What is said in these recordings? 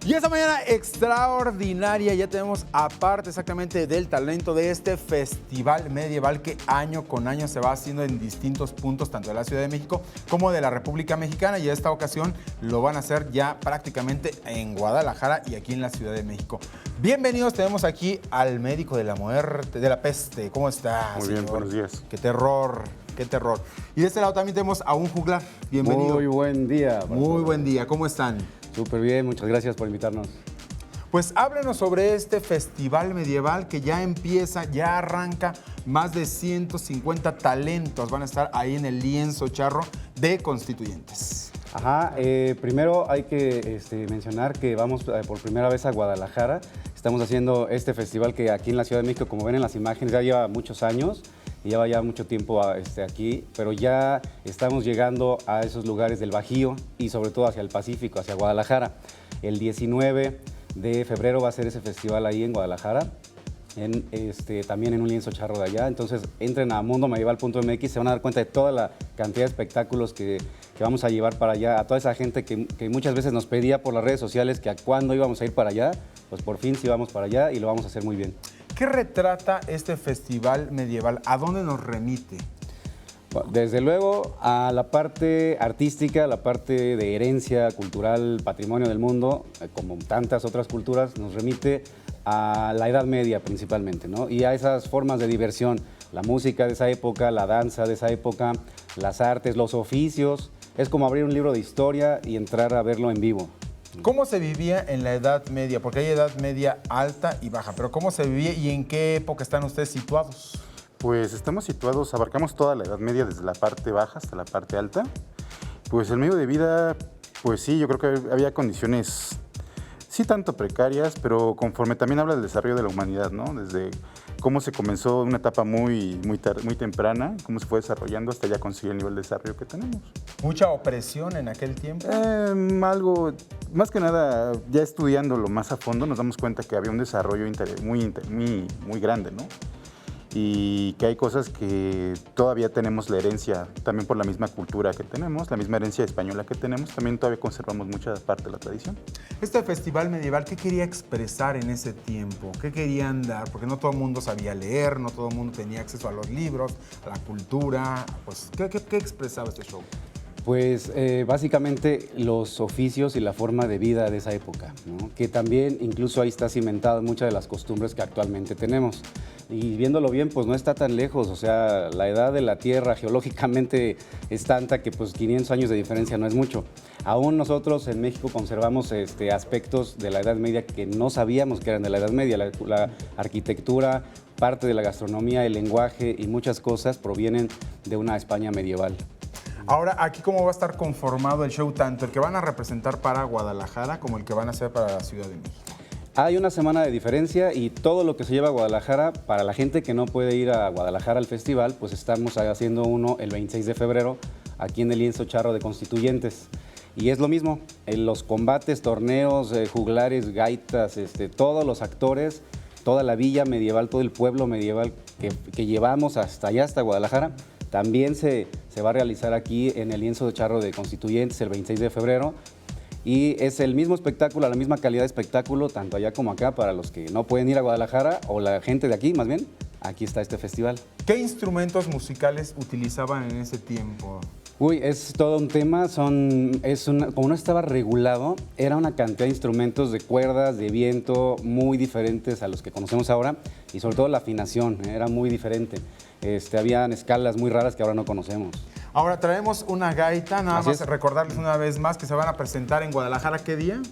Y esta mañana extraordinaria ya tenemos, aparte exactamente del talento de este festival medieval que año con año se va haciendo en distintos puntos, tanto de la Ciudad de México como de la República Mexicana, y esta ocasión lo van a hacer ya prácticamente en Guadalajara y aquí en la Ciudad de México. Bienvenidos, tenemos aquí al médico de la muerte, de la peste. ¿Cómo estás, Muy bien, señor? buenos días. Qué terror, qué terror. Y de este lado también tenemos a un juglar. Bienvenido. Muy buen día. Muy buen día, ¿cómo están? Súper bien, muchas gracias por invitarnos. Pues háblenos sobre este festival medieval que ya empieza, ya arranca. Más de 150 talentos van a estar ahí en el lienzo charro de Constituyentes. Ajá, primero hay que mencionar que vamos por primera vez a Guadalajara. Estamos haciendo este festival que aquí en la Ciudad de México, como ven en las imágenes, ya lleva muchos años y lleva ya mucho tiempo aquí, pero ya estamos llegando a esos lugares del Bajío y sobre todo hacia el Pacífico, hacia Guadalajara. El 19 de febrero va a ser ese festival ahí en Guadalajara, también en un lienzo charro de allá. Entonces entren a mundomedieval.mx, se van a dar cuenta de toda la cantidad de espectáculos que vamos a llevar para allá, a toda esa gente que muchas veces nos pedía por las redes sociales que a cuándo íbamos a ir para allá. Pues por fin sí vamos para allá y lo vamos a hacer muy bien. ¿Qué retrata este festival medieval? ¿A dónde nos remite? Desde luego a la parte artística, la parte de herencia cultural, patrimonio del mundo, como tantas otras culturas, nos remite a la Edad Media principalmente, ¿no? Y a esas formas de diversión, la música de esa época, la danza de esa época, las artes, los oficios. Es como abrir un libro de historia y entrar a verlo en vivo. ¿Cómo se vivía en la Edad Media? Porque hay Edad Media alta y baja, pero ¿cómo se vivía y en qué época están ustedes situados? Pues estamos situados, abarcamos toda la Edad Media, desde la parte baja hasta la parte alta. Pues el medio de vida, pues sí, yo creo que había condiciones, sí tanto precarias, pero conforme también habla del desarrollo de la humanidad, ¿no? Desde cómo se comenzó una etapa muy temprana, cómo se fue desarrollando hasta ya conseguir el nivel de desarrollo que tenemos. ¿Mucha opresión en aquel tiempo? Algo, más que nada, ya estudiándolo más a fondo, nos damos cuenta que había un desarrollo muy grande, ¿no? Y que hay cosas que todavía tenemos la herencia, también por la misma cultura que tenemos, la misma herencia española que tenemos, también todavía conservamos mucha parte de la tradición. Este festival medieval, ¿qué quería expresar en ese tiempo? ¿Qué querían dar? Porque no todo el mundo sabía leer, no todo el mundo tenía acceso a los libros, a la cultura. Pues, ¿qué expresaba este show? Pues básicamente los oficios y la forma de vida de esa época, ¿no? Que también incluso ahí está cimentada muchas de las costumbres que actualmente tenemos. Y viéndolo bien, pues no está tan lejos, o sea, la edad de la Tierra geológicamente es tanta que pues 500 años de diferencia no es mucho. Aún nosotros en México conservamos aspectos de la Edad Media que no sabíamos que eran de la Edad Media, la arquitectura, parte de la gastronomía, el lenguaje y muchas cosas provienen de una España medieval. Ahora, aquí cómo va a estar conformado el show, tanto el que van a representar para Guadalajara como el que van a hacer para la Ciudad de México. Hay una semana de diferencia y todo lo que se lleva a Guadalajara, para la gente que no puede ir a Guadalajara al festival, pues estamos haciendo uno el 26 de febrero aquí en el lienzo charro de Constituyentes. Y es lo mismo, en los combates, torneos, juglares, gaitas, todos los actores, toda la villa medieval, todo el pueblo medieval que llevamos hasta allá, hasta Guadalajara, también se va a realizar aquí en el lienzo charro de Constituyentes el 26 de febrero. Y es el mismo espectáculo, la misma calidad de espectáculo, tanto allá como acá, para los que no pueden ir a Guadalajara, o la gente de aquí, más bien, aquí está este festival. ¿Qué instrumentos musicales utilizaban en ese tiempo? Uy, es todo un tema, como no estaba regulado, era una cantidad de instrumentos de cuerdas, de viento, muy diferentes a los que conocemos ahora, y sobre todo la afinación, era muy diferente. Habían escalas muy raras que ahora no conocemos. Ahora traemos una gaita, nada Así más es. Recordarles una vez más que se van a presentar en Guadalajara, ¿qué día?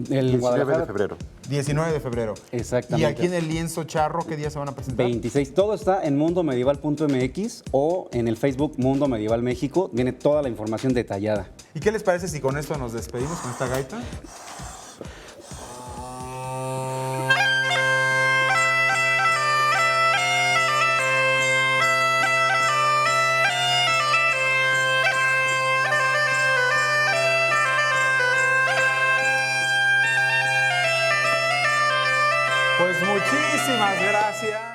El 19 de febrero. 19 de febrero. Exactamente. Y aquí en el lienzo charro, ¿qué día se van a presentar? 26. Todo está en mundomedieval.mx o en el Facebook Mundo Medieval México. Viene toda la información detallada. ¿Y qué les parece si con esto nos despedimos con esta gaita? Pues muchísimas gracias.